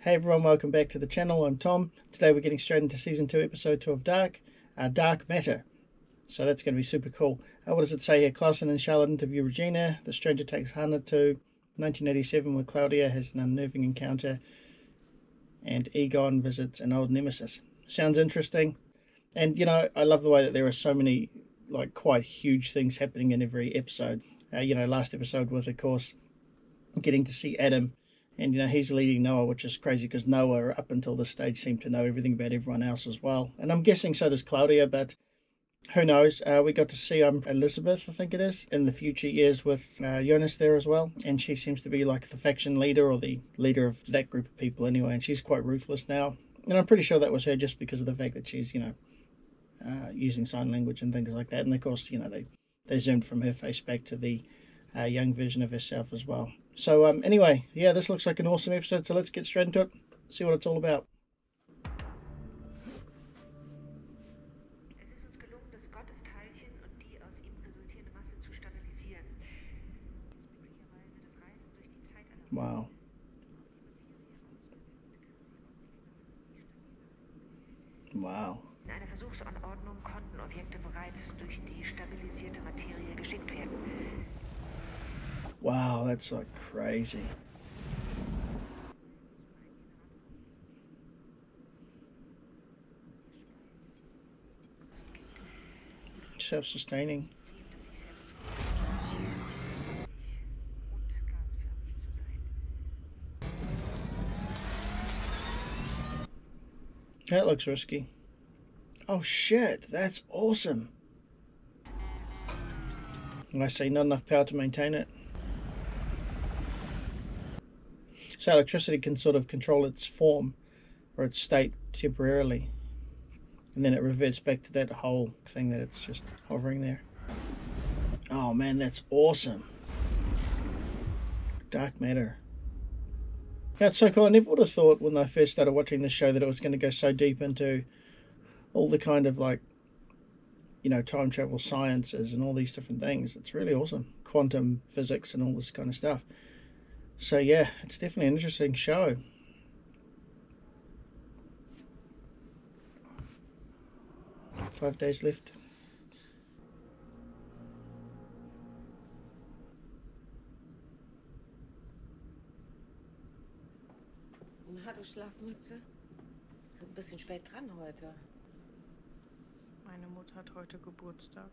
Hey everyone, welcome back to the channel. I'm Tom. Today we're getting straight into Season 2, Episode 2 of Dark, Dark Matter. So that's going to be super cool. What does it say here? Clausen and Charlotte interview Regina. The stranger takes Hannah to 1987 where Claudia has an unnerving encounter and Egon visits an old nemesis. Sounds interesting. And, you know, I love the way that there are so many, like, quite huge things happening in every episode. Last episode was, of course, getting to see Adam. And, you know, he's leading Noah, which is crazy because Noah, up until this stage, seemed to know everything about everyone else as well. And I'm guessing so does Claudia, but who knows? We got to see Elizabeth, I think it is, in the future years with Jonas there as well. And she seems to be like the faction leader or the leader of that group of people anyway. And she's quite ruthless now. And I'm pretty sure that was her just because of the fact that she's, using sign language and things like that. And of course, they zoomed from her face back to the young version of herself as well. So anyway, yeah, this looks like an awesome episode, so let's get straight into it, see what it's all about. Wow. Wow. In einer Versuchsanordnung konnten Objekte bereits durch die stabilisierte Materie geschickt werden. Wow, that's like crazy. Self-sustaining. That looks risky. Oh shit, that's awesome. And I say not enough power to maintain it. So electricity can sort of control its form or its state temporarily. And then it reverts back to that whole thing that it's just hovering there. Oh man, that's awesome. Dark Matter. Yeah, it's so cool. I never would have thought when I first started watching this show that it was going to go so deep into all the kind of time travel sciences and all these different things. It's really awesome. Quantum physics and all this kind of stuff. So yeah, it's definitely an interesting show. Five days left. Na, du Schlafmütze? So ein bisschen spät dran heute. Meine Mutter hat heute Geburtstag.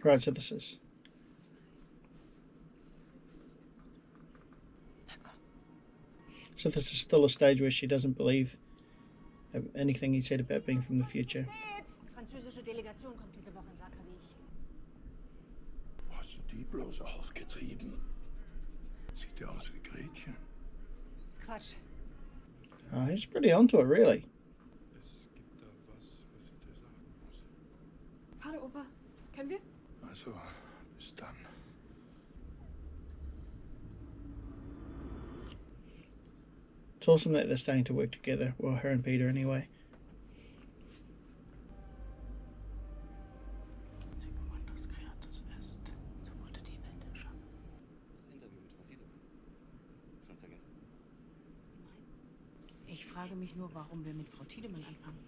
Right, so this is... So this is still a stage where she doesn't believe anything he said about being from the future. Die französische Delegation kommt diese Woche in Sakawich. Wo hast du die bloß aufgetrieben? Sieht ja aus wie Gretchen. Quatsch. Oh, he's pretty onto it, really. Es gibt da was ich dir sagen muss. Hallo Opa, können wir? Also, bis dann. It's awesome that they're starting to work together. Well, her and Peter anyway. Ich frage mich nur, warum wir mit Frau Tiedemann anfangen.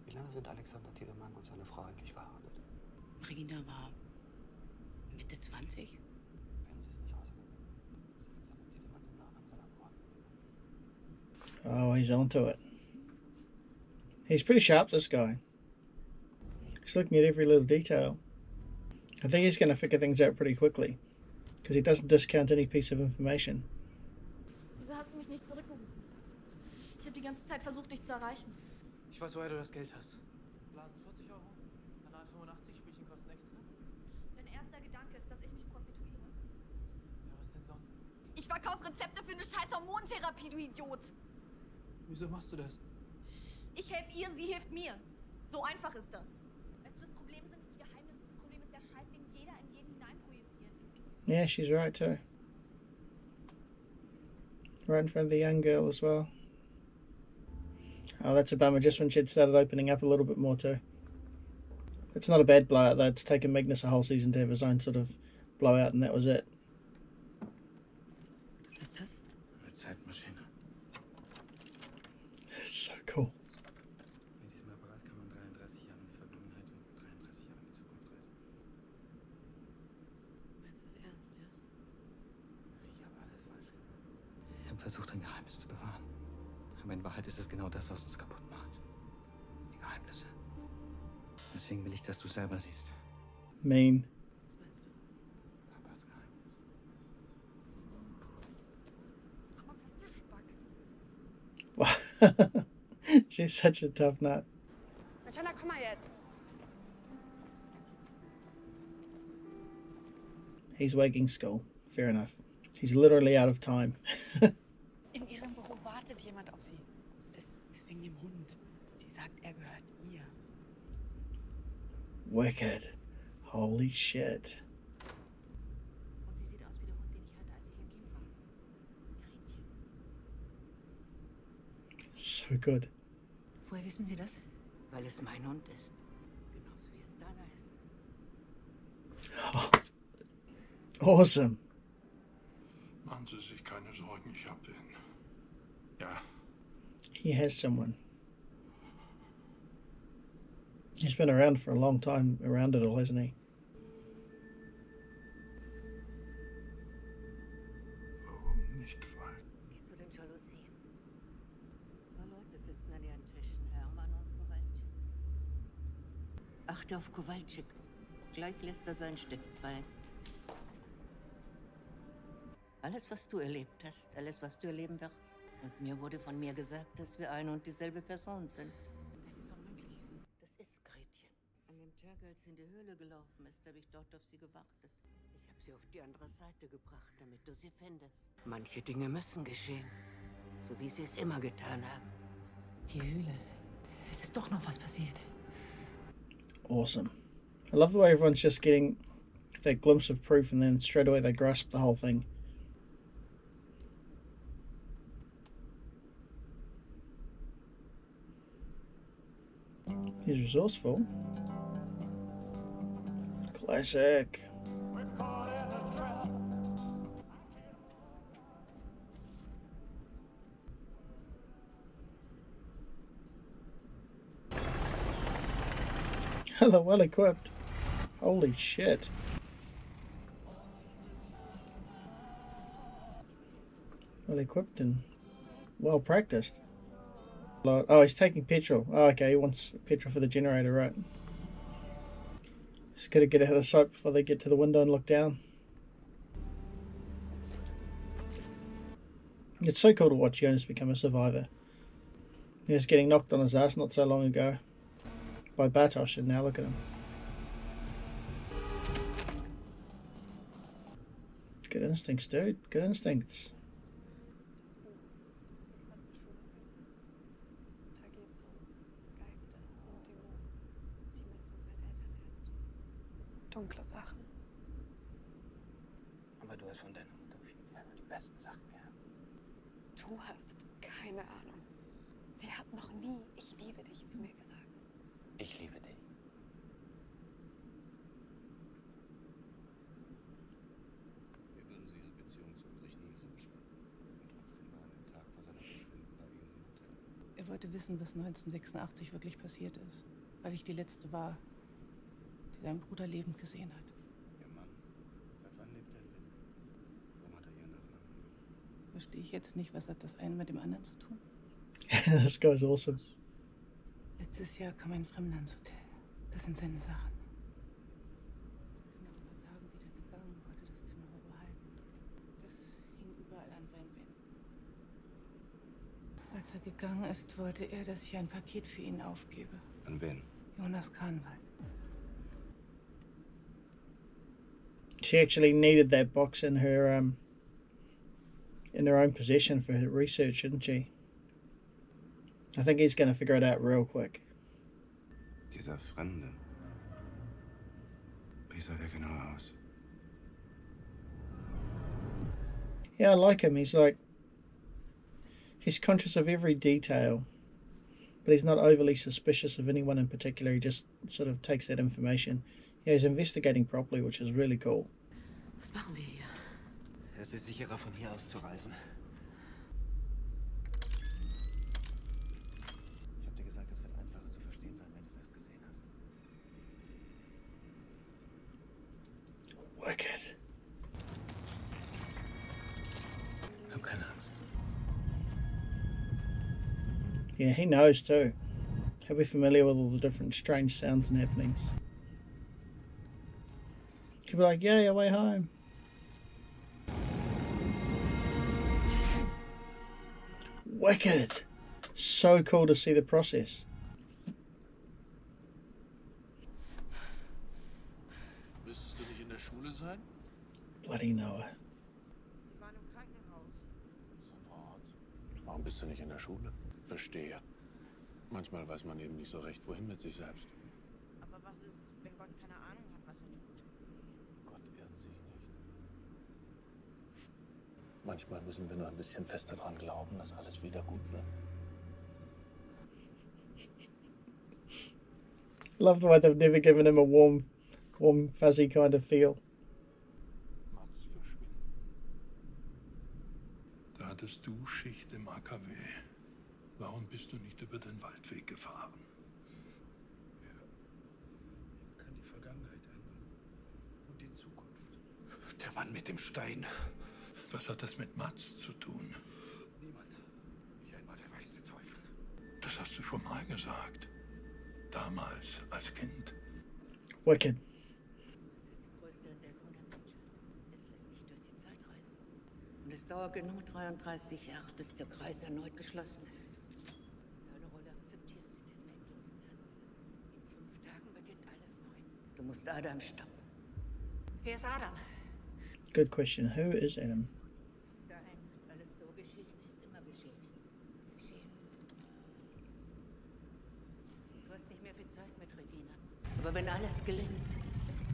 Wie lange sind Alexander Tiedemann und seine Frau eigentlich verheiratet? Regina war Mitte 20. Fänden Sie es nicht außergewöhnlich, dass Alexander Tiedemann den Nachnamen seiner Frau hat? Oh, he's onto it. He's pretty sharp, this guy. He's looking at every little detail. I think he's going to figure things out pretty quickly, because he doesn't discount any piece of information. Wieso hast du mich nicht zurückgerufen? Ich habe die ganze Zeit versucht, dich zu erreichen. Ich weiß, woher du das Geld hast. Blasen 40 €, Kanal 85, Spielchen kosten extra. Dein erster Gedanke ist, dass ich mich prostituiere. Ja, was denn sonst? Ich verkaufe Rezepte für eine scheiß Hormontherapie, du Idiot. Wieso machst du das? Ich helfe ihr, sie hilft mir. So einfach ist das. Weißt du, das Problem sind nicht die Geheimnisse. Das Problem ist der Scheiß, den jeder in jeden hineinprojiziert. Yeah, she's right too. Right in front of the young girl as well. Oh, that's a bummer, just when she'd started opening up a little bit more too. It's not a bad blowout though. It's taken Magnus a whole season to have his own sort of blowout, and that was it. Was ist das? Eine Zeitmaschine. So cool. Mit diesem Apparat kann man 33 Jahre in die Vergangenheit und 33 Jahre in die Zukunft reisen. Meinst du es ernst, ja? Ich habe alles falsch gemacht. Wir haben versucht, ein Geheimnis zu bewahren. Aber in Wahrheit ist es genau das, was uns kaputt macht. Die Geheimnisse. Deswegen will ich, dass du es selber siehst. Mean. Papas Geheimnis. Aber bitte, Spack. She's such a tough nut. Marcella, komm mal jetzt. He's waking school. Fair enough. He's literally out of time. In ihrem Büro wartet jemand auf sie. Das ist wegen dem Hund. Sie sagt, er gehört ihr. Wicked. Holy shit. Und sie sieht aus wie der Hund, den ich hatte, als ich ein Kind war. Gretchen. So good. Woher wissen Sie das? Weil es mein Hund ist. Genauso wie es deiner ist. Awesome. Machen Sie sich keine Sorgen, ich hab den. Ja, He has someone. He's been around for a long time around it all, hasn't he? warum nicht weit? Geh zu den Jalousien. 2 Leute sitzen an ihren Tischen, Hermann und Kowalczyk. Achte auf Kowalczyk. Gleich lässt er seinen Stift fallen. Alles, was du erlebt hast, alles, was du erleben wirst. Und mir wurde von mir gesagt, dass wir eine und dieselbe Person sind. Das ist unmöglich. Das ist Gretchen. An dem Tag, als sie in die Höhle gelaufen ist, habe ich dort auf sie gewartet. Ich habe sie auf die andere Seite gebracht, damit du sie findest. Manche Dinge müssen geschehen. So wie sie es immer getan haben. Die Höhle. Es ist doch noch was passiert. Awesome. I love the way everyone's just getting that glimpse of proof and then straight away they grasp the whole thing. He's resourceful. Classic. They're well equipped. Holy shit. Well equipped and well practiced. Oh, he's taking petrol. Oh, okay, he wants petrol for the generator, right? He's got to get out of the sight before they get to the window and look down. It's so cool to watch Jonas become a survivor. He was getting knocked on his ass not so long ago by Bartosz, and now look at him. Good instincts, dude. Good instincts. Da geht es um Geister und Dämonen, die man von seinen Eltern lernt. Dunkle Sachen. Aber du hast von deiner Mutter auf jeden Fall die besten Sachen gehabt. Du hast keine Ahnung. Sie hat noch nie "Ich liebe dich" zu mir gesagt. Ich liebe dich. Wir würden sie ihre Beziehung zu Ulrich nie so beschreiben. Und trotzdem war an dem Tag vor seiner Verschwinden bei ihnen im Hotel. Er wollte wissen, was 1986 wirklich passiert ist, weil ich die Letzte war, die seinen Bruder lebend gesehen hat. Ihr Mann, seit wann lebt er in Wien? Warum hat er ihren Nachnamen? Verstehe ich jetzt nicht, was hat das eine mit dem anderen zu tun? This guy's awesome. Letztes Jahr kam ein Fremder ins Hotel. Das sind seine Sachen. Er ist nach ein paar Tagen wieder gegangen, wollte das Zimmer aber behalten. Das hing überall an seinen Wänden. Als er gegangen ist, wollte er, dass ich ein Paket für ihn aufgebe. An wen? Jonas Kahnwald. She actually needed that box in her own possession for her research, didn't she? I think he's going to figure it out real quick. Dieser Fremde. Wie sah der genau aus? Yeah, I like him. He's conscious of every detail. but he's not overly suspicious of anyone in particular. He just sort of takes that information. Yeah, he's investigating properly, which is really cool. Was machen wir hier? Es ist sicherer, von hier aus zu reisen. Ich hab dir gesagt, es wird einfacher zu verstehen sein, wenn du es erst gesehen hast. Wicked. Hab keine Angst. Yeah, he knows too. He'll be familiar with all the different strange sounds and happenings. He'll be like, yeah, your way home. Wicked. So cool to see the process. Müsstest du nicht in der Schule sein? Bloody Noah. Sie waren im Krankenhaus. Sonderart. Warum bist du nicht in der Schule? Verstehe. Manchmal weiß man eben nicht so recht, wohin mit sich selbst. Aber was ist, wenn Gott keine Ahnung hat, was er tut? Gott irrt sich nicht. Manchmal müssen wir nur ein bisschen fester dran glauben, dass alles wieder gut wird. Love the way they've never given him a warm, fuzzy kind of feel. Mats verschwinden. Da hattest du Schicht im AKW. Warum bist du nicht über den Waldweg gefahren? Er kann die Vergangenheit ändern. Und die Zukunft. Der Mann mit dem Stein. Was hat das mit Mats zu tun? Niemand. Nicht einmal der weiße Teufel. Das hast du schon mal gesagt. Damals, als Kind. Wicked. Das ist die größte Entdeckung der Menschheit. Es lässt sich durch die Zeit reisen. Und es dauert genau 33 Jahre, bis der Kreis erneut geschlossen ist. Deine Rolle akzeptierst du in diesem endlosen Tanz. In 5 Tagen beginnt alles neu. Du musst Adam stoppen. Wer ist Adam? Good question. Who is Adam? Bis dahin wird alles so geschehen, wie es immer geschehen ist. Du hast nicht mehr viel Zeit mit Regina. Aber wenn alles gelingt,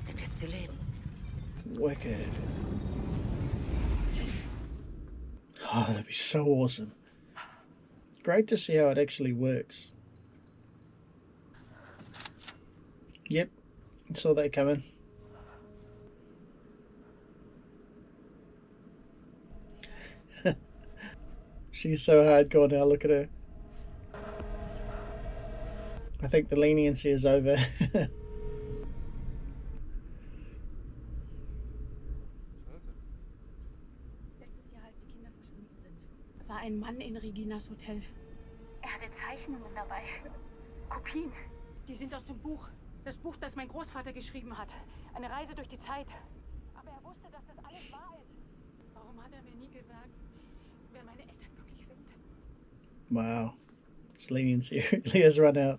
dann wird sie leben. Wicked. Oh, that'd be so awesome. Great to see how it actually works. Yep, saw that coming. She's so hardcore now, look at her. I think the leniency is over. Letztes Jahr, als die Kinder verschwunden sind, war ein Mann in Reginas Hotel. Er hatte Zeichnungen dabei. Kopien. Die sind aus dem Buch. Das Buch, das mein Großvater geschrieben hat. Eine Reise durch die Zeit. Aber er wusste, dass das alles wahr ist. Warum hat er mir nie gesagt, wer meine Eltern wirklich sind? Wow. This leniency really has run out.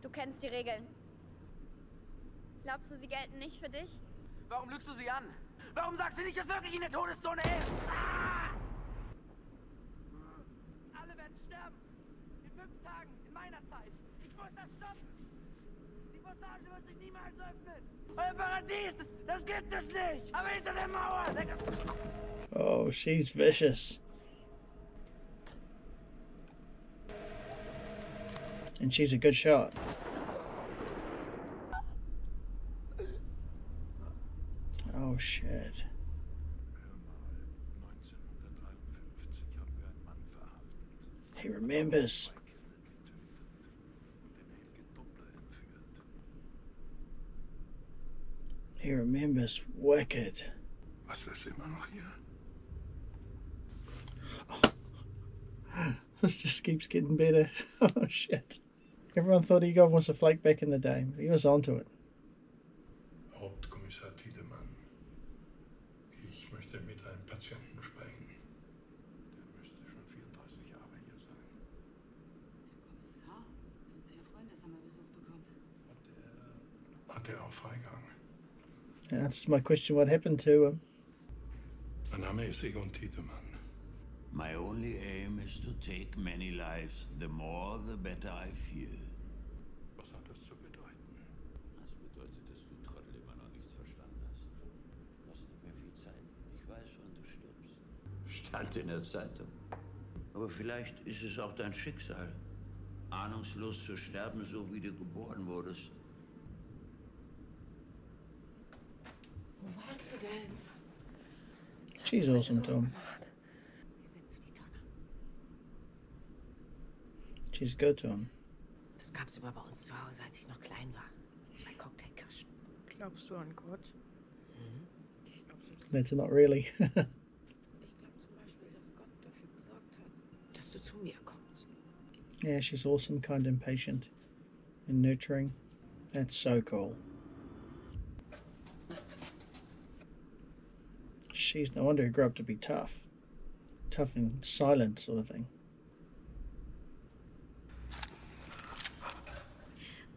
Du kennst die Regeln. Glaubst du, sie gelten nicht für dich? Warum lügst du sie an? Warum sagst du nicht, dass wirklich in der Todeszone ist? Ah! Alle werden sterben. In 5 Tagen, in meiner Zeit. Ich muss das stoppen. Die Passage wird sich niemals öffnen. Euer Paradies, das gibt es nicht. Aber hinter der Mauer. Oh, she's vicious. And she's a good shot. Oh shit. He remembers. He remembers. Wicked. Was ist immer noch hier? Oh. This just keeps getting better. Oh shit. Everyone thought Egon was a flake back in the day. He was onto it. Hauptkommissar Tiedemann. Ich möchte mit einem Patienten sprechen. Der müsste schon 34 Jahre hier sein. Kommissar? Wird sich ja freuen, dass er mal Besuch bekommt. Hat er auch Freigang? That answers my question, what happened to him? Mein Name ist Egon Tiedemann. My only aim is to take many lives. The more, the better I feel. Was hat das zu bedeuten? Das bedeutet, dass du Trottel immer noch nichts verstanden hast. Du hast nicht mehr viel Zeit. Ich weiß schon, du stirbst. Stand in der Zeitung. Aber vielleicht ist es auch dein Schicksal, ahnungslos zu sterben, so wie du geboren wurdest. Wo warst du denn? She's awesome, Tom. She's good, Tom. Das gab's immer bei uns zu Hause, als ich noch klein war. 2 Cocktailkirschen. Glaubst du an Gott? That's not really. Ich glaube zum Beispiel, dass Gott dafür gesorgt hat, dass du zu mir kommst. Yeah, she's awesome, kind and patient and nurturing. That's so cool. She's no wonder who grew up to be tough. Tough and silent sort of thing.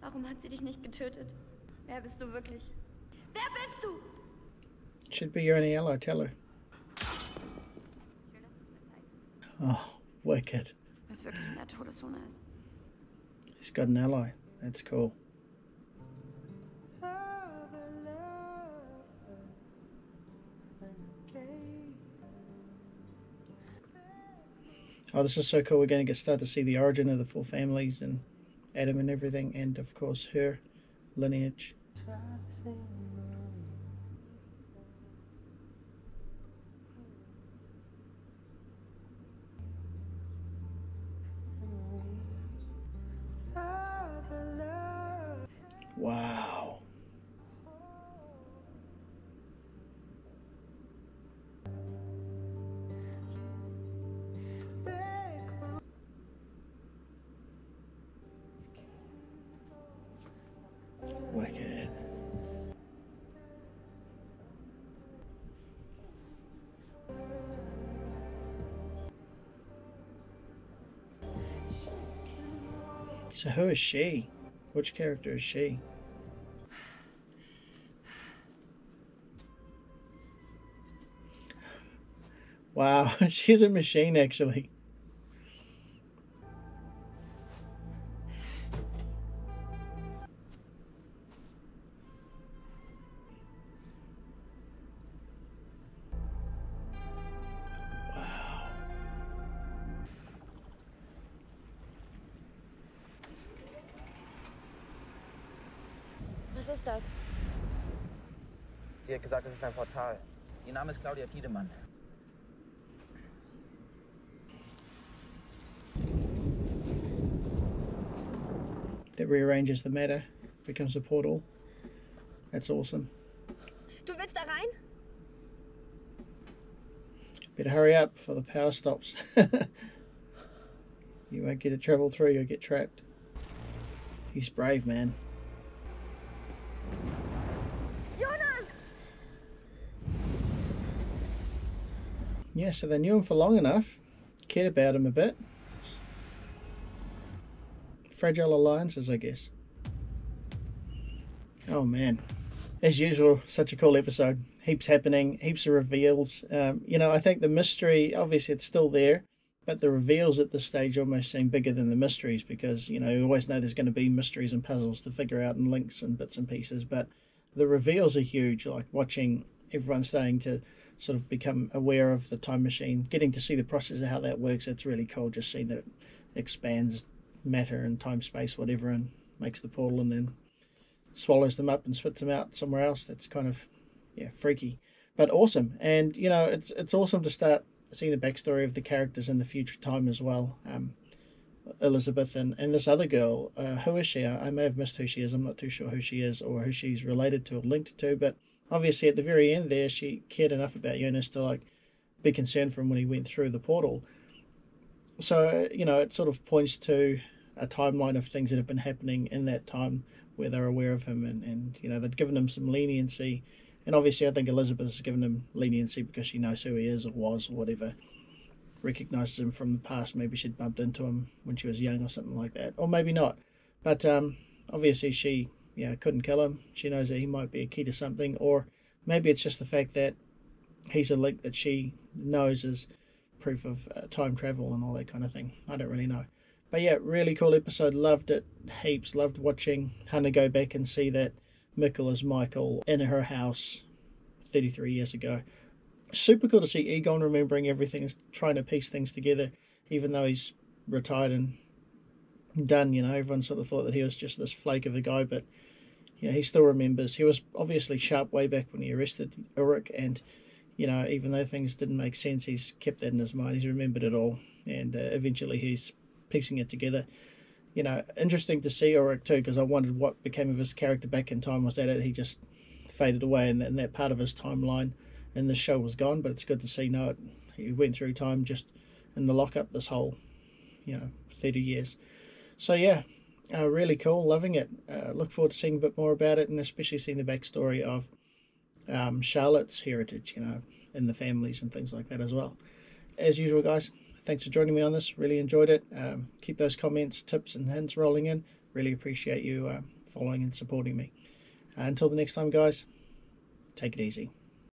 Warum hat sie dich nicht getötet? Wer bist du wirklich? Wer bist du? Should be your only ally, tell her. Ich will, dass du es mir zeigst. Oh, wicked. Was wirklich in der Todeszone ist. He's got an ally. That's cool. Oh, this is so cool. We're going to start to see the origin of the 4 families and Adam and everything, and of course her lineage. Wow. Wicked. So who is she? Which character is she? Wow, she's a machine actually. Was ist das? Sie hat gesagt, es ist ein Portal. Ihr Name ist Claudia Tiedemann. That rearranges the matter, becomes a portal. That's awesome. Du willst da rein? Better hurry up before the power stops. You won't get to travel through, you'll get trapped. He's brave, man. Jonas! Yeah, so they knew him for long enough, cared about him a bit. Fragile alliances, I guess. Oh man, as usual, such a cool episode. Heaps happening, heaps of reveals. You know, I think the mystery, obviously it's still there, but the reveals at this stage almost seem bigger than the mysteries, because, you know, you always know there's going to be mysteries and puzzles to figure out and links and bits and pieces, but the reveals are huge. Like watching everyone starting to sort of become aware of the time machine, getting to see the process of how that works. It's really cool just seeing that it expands matter and time, space, whatever, and makes the portal and then swallows them up and spits them out somewhere else. That's kind of, yeah, freaky, but awesome. And, you know, it's awesome to start seeing the backstory of the characters in the future time as well. Elizabeth and this other girl, who is she? I may have missed who she is. I'm not too sure who she is or who she's related to or linked to, but obviously at the very end there, she cared enough about Jonas to, like, be concerned for him when he went through the portal. So, you know, it sort of points to a timeline of things that have been happening in that time where they're aware of him, and you know, they've given him some leniency. And obviously I think Elizabeth has given him leniency because she knows who he is or was or whatever, recognises him from the past. Maybe she'd bumped into him when she was young or something like that, or maybe not, but obviously she, yeah, couldn't kill him. She knows that he might be a key to something, or maybe it's just the fact that he's a link that she knows is proof of time travel and all that kind of thing. I don't really know. But yeah, really cool episode. Loved it heaps. Loved watching Hannah go back and see that Mikkel is Michael in her house 33 years ago. Super cool to see Egon remembering everything, trying to piece things together. even though he's retired and done, everyone sort of thought that he was just this flake of a guy, but he still remembers. He was obviously sharp way back when he arrested Ulrich, and even though things didn't make sense, he's kept that in his mind. He's remembered it all, and eventually he's piecing it together. Interesting to see Ulrich too, because I wondered what became of his character back in time. Was that it? He just faded away, and that part of his timeline in this show was gone. But it's good to see, he went through time just in the lockup this whole 30 years. So yeah, really cool, loving it. Look forward to seeing a bit more about it, and especially seeing the backstory of Charlotte's heritage, in the families and things like that as well. As usual, guys, thanks for joining me on this. Really enjoyed it. Keep those comments, tips and hints rolling in. Really appreciate you following and supporting me. Until the next time, guys, take it easy.